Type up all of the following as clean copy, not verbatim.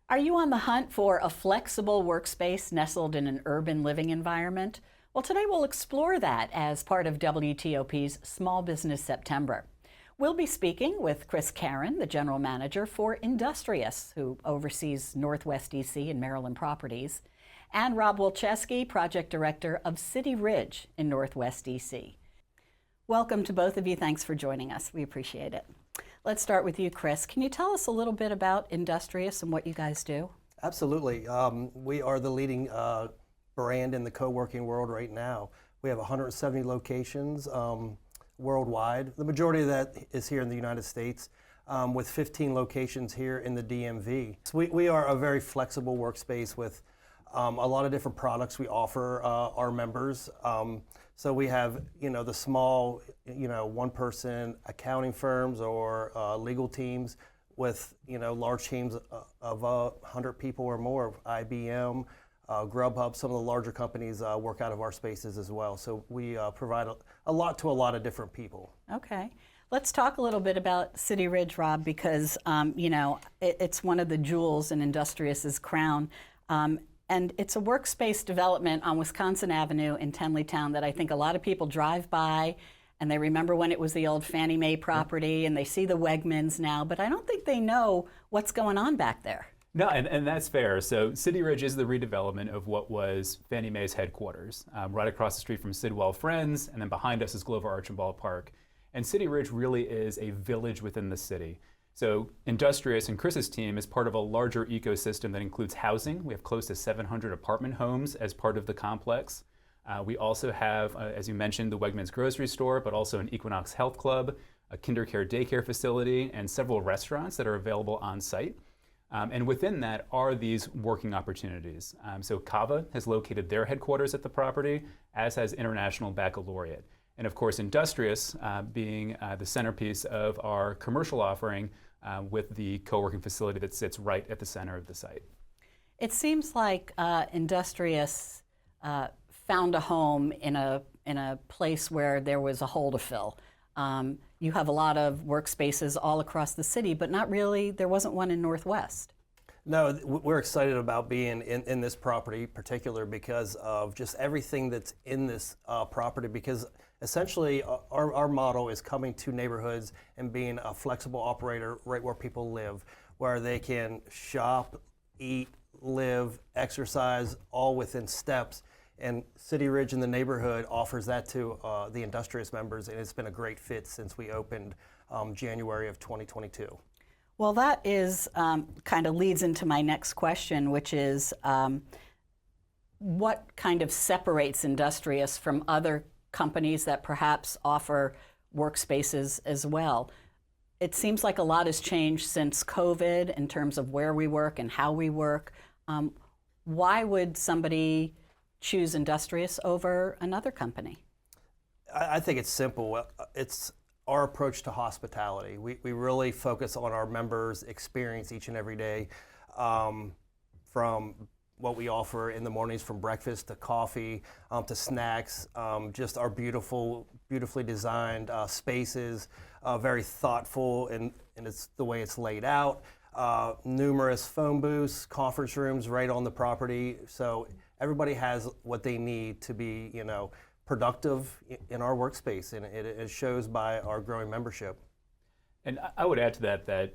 Are you on the hunt for a flexible workspace nestled in an urban living environment? Well, today we'll explore that as part of WTOP's Small Business September. We'll be speaking with Chris Caron, the general manager for Industrious, who oversees Northwest DC and Maryland properties, and Rob Wilczewski, project director of City Ridge in Northwest DC. Welcome to both of you. Thanks for joining us. We appreciate it. Let's start with you, Chris. Can you tell us a little bit about Industrious and what you guys do? Absolutely. We are the leading brand in the co-working world right now. We have 170 locations worldwide. The majority of that is here in the United States, with 15 locations here in the DMV. So we are a very flexible workspace with a lot of different products we offer our members. So we have, the small, one-person accounting firms or legal teams with, large teams of 100 people or more. IBM, Grubhub, some of the larger companies work out of our spaces as well. So we provide a lot to a lot of different people. Okay. Let's talk a little bit about City Ridge, Rob, because, it's one of the jewels in Industrious's crown. And it's a workspace development on Wisconsin Avenue in Tenleytown that I think a lot of people drive by and they remember when it was the old Fannie Mae property and they see the Wegmans now, but I don't think they know what's going on back there. No, and that's fair. So City Ridge is the redevelopment of what was Fannie Mae's headquarters, right across the street from Sidwell Friends, and then behind us is Glover Archambault Park. And City Ridge really is a village within the city. So Industrious and Chris's team is part of a larger ecosystem that includes housing. We have close to 700 apartment homes as part of the complex. We also have, as you mentioned, the Wegmans grocery store, but also an Equinox Health Club, a KinderCare daycare facility, and several restaurants that are available on site. And within that are these working opportunities. So Cava has located their headquarters at the property, as has International Baccalaureate. And of course, Industrious being the centerpiece of our commercial offering with the co-working facility that sits right at the center of the site. It seems like Industrious found a home in a place where there was a hole to fill. You have a lot of workspaces all across the city, but not really, there wasn't one in Northwest. No, we're excited about being in this property in particular because of just everything that's in this property, because essentially our motto is coming to neighborhoods and being a flexible operator right where people live, where they can shop, eat, live, exercise, all within steps. And City Ridge in the neighborhood offers that to the Industrious members, and it's been a great fit since we opened January of 2022. Well, that is kind of leads into my next question, which is what kind of separates Industrious from other companies that perhaps offer workspaces as well? It seems like a lot has changed since COVID in terms of where we work and how we work. Why would somebody choose Industrious over another company? I think it's simple. It's our approach to hospitality. We really focus on our members' experience each and every day, from what we offer in the mornings, from breakfast to coffee to snacks, just our beautifully designed spaces, very thoughtful, and it's the way it's laid out. Numerous phone booths, conference rooms right on the property, so everybody has what they need to be, productive in our workspace, and it shows by our growing membership. And I would add to that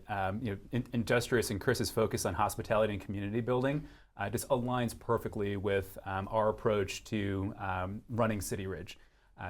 Industrious and Chris's focus on hospitality and community building just aligns perfectly with our approach to running City Ridge.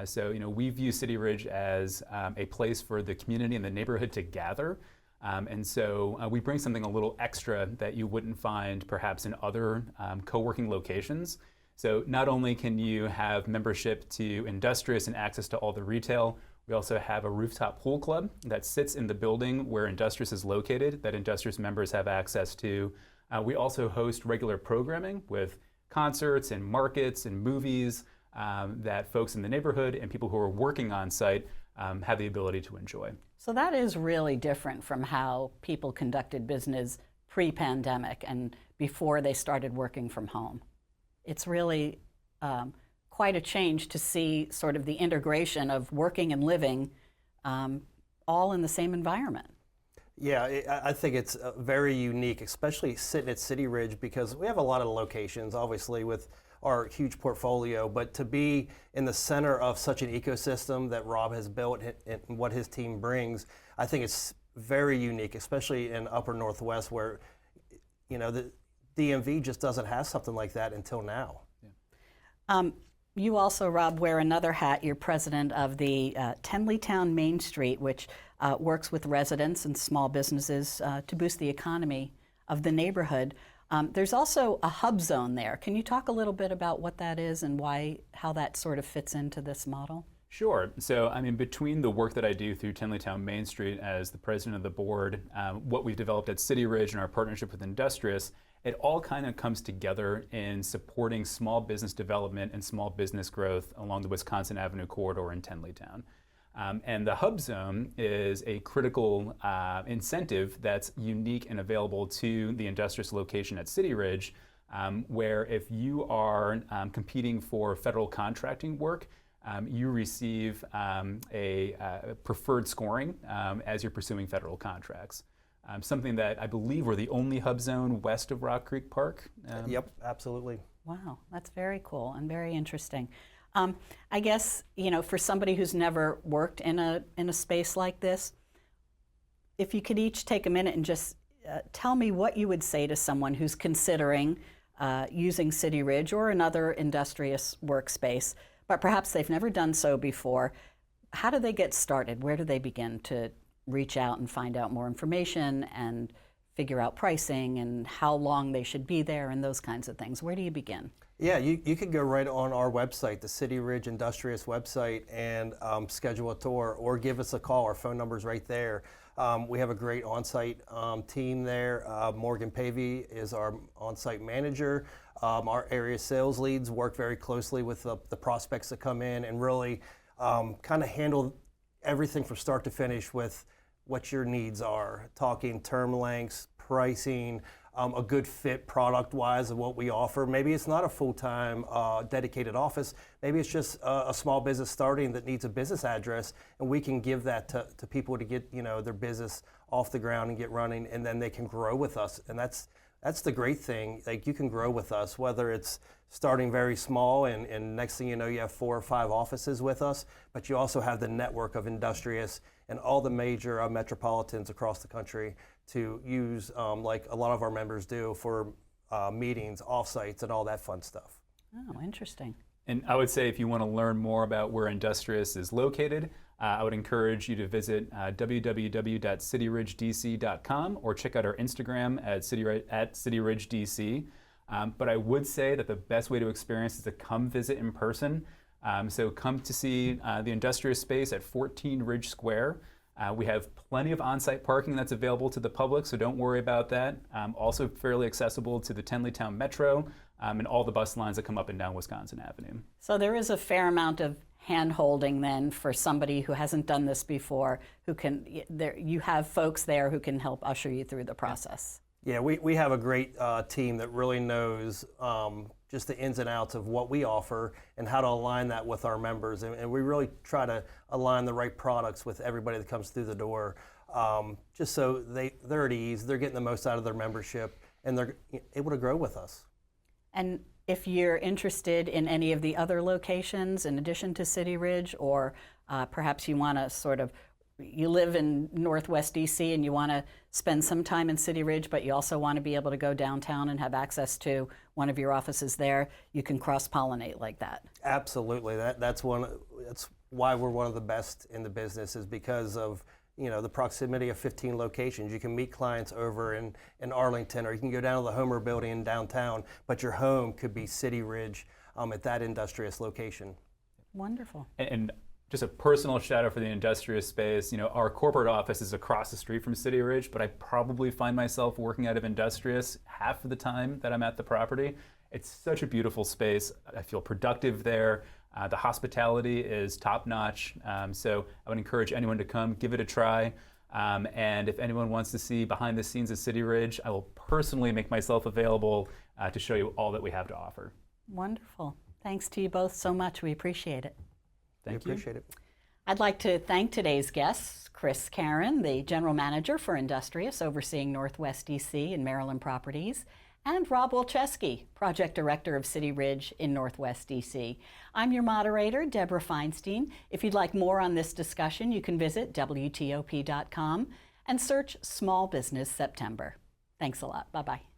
So we view City Ridge as a place for the community and the neighborhood to gather. And so we bring something a little extra that you wouldn't find perhaps in other co-working locations. So not only can you have membership to Industrious and access to all the retail, we also have a rooftop pool club that sits in the building where Industrious is located that Industrious members have access to. We also host regular programming with concerts and markets and movies that folks in the neighborhood and people who are working on site have the ability to enjoy. So that is really different from how people conducted business pre-pandemic and before they started working from home. It's really quite a change to see sort of the integration of working and living all in the same environment. Yeah, I think it's very unique, especially sitting at City Ridge, because we have a lot of locations, obviously, with our huge portfolio, but to be in the center of such an ecosystem that Rob has built and what his team brings, I think it's very unique, especially in Upper Northwest, where the DMV just doesn't have something like that until now. You also, Rob, wear another hat. You're president of the Tenleytown Main Street, which works with residents and small businesses to boost the economy of the neighborhood. There's also a hub zone there. Can you talk a little bit about what that is and how that sort of fits into this model? Sure. So, between the work that I do through Tenleytown Main Street as the president of the board, what we've developed at City Ridge and our partnership with Industrious, it all kind of comes together in supporting small business development and small business growth along the Wisconsin Avenue corridor in Tenleytown. And the hub zone is a critical incentive that's unique and available to the Industrious location at City Ridge, where if you are competing for federal contracting work, you receive a preferred scoring as you're pursuing federal contracts. Something that I believe we're the only hub zone west of Rock Creek Park. Yep, absolutely. Wow, that's very cool and very interesting. I guess, for somebody who's never worked in a space like this, if you could each take a minute and just tell me what you would say to someone who's considering using City Ridge or another Industrious workspace, but perhaps they've never done so before. How do they get started? Where do they begin to reach out and find out more information and figure out pricing and how long they should be there and those kinds of things? Where do you begin? Yeah, you could go right on our website, the City Ridge Industrious website, and schedule a tour or give us a call. Our phone number's right there. We have a great on-site team there. Morgan Pavey is our on-site manager. Our area sales leads work very closely with the prospects that come in and really kind of handle everything from start to finish with what your needs are, talking term lengths, pricing, a good fit product-wise of what we offer. Maybe it's not a full-time dedicated office. Maybe it's just a small business starting that needs a business address, and we can give that to people to get their business off the ground and get running, and then they can grow with us. And that's the great thing. Like, you can grow with us, whether it's starting very small and next thing you know you have 4 or 5 offices with us, but you also have the network of Industrious and all the major metropolitans across the country to use, like a lot of our members do, for meetings, offsites, and all that fun stuff. Oh, interesting. And I would say if you want to learn more about where Industrious is located, I would encourage you to visit www.cityridgedc.com or check out our Instagram at cityridgedc. But I would say that the best way to experience is to come visit in person. So come to see the Industrious space at 14 Ridge Square. We have plenty of on-site parking that's available to the public, so don't worry about that. Also fairly accessible to the Tenleytown Metro and all the bus lines that come up and down Wisconsin Avenue. So there is a fair amount of hand-holding then for somebody who hasn't done this before, you have folks there who can help usher you through the process. Yeah, we have a great team that really knows just the ins and outs of what we offer and how to align that with our members. And we really try to align the right products with everybody that comes through the door, just so they're at ease, they're getting the most out of their membership, and they're able to grow with us. And if you're interested in any of the other locations in addition to City Ridge, or perhaps you want to you live in Northwest DC and you want to spend some time in City Ridge, but you also want to be able to go downtown and have access to one of your offices there, you can cross-pollinate like that. Absolutely. That's why we're one of the best in the business, is because of the proximity of 15 locations. You can meet clients over in Arlington, or you can go down to the Homer building in downtown, but your home could be City Ridge at that Industrious location. Wonderful. And just a personal shout out for the Industrious space. Our corporate office is across the street from City Ridge, but I probably find myself working out of Industrious half of the time that I'm at the property. It's such a beautiful space. I feel productive there. The hospitality is top notch. So I would encourage anyone to come, give it a try. And if anyone wants to see behind the scenes of City Ridge, I will personally make myself available to show you all that we have to offer. Wonderful. Thanks to you both so much. We appreciate it. Thank you. Appreciate it. I'd like to thank today's guests, Chris Caron, the General Manager for Industrious, overseeing Northwest DC and Maryland properties, and Rob Wolcheski, Project Director of City Ridge in Northwest DC. I'm your moderator, Deborah Feinstein. If you'd like more on this discussion, you can visit WTOP.com and search Small Business September. Thanks a lot. Bye-bye.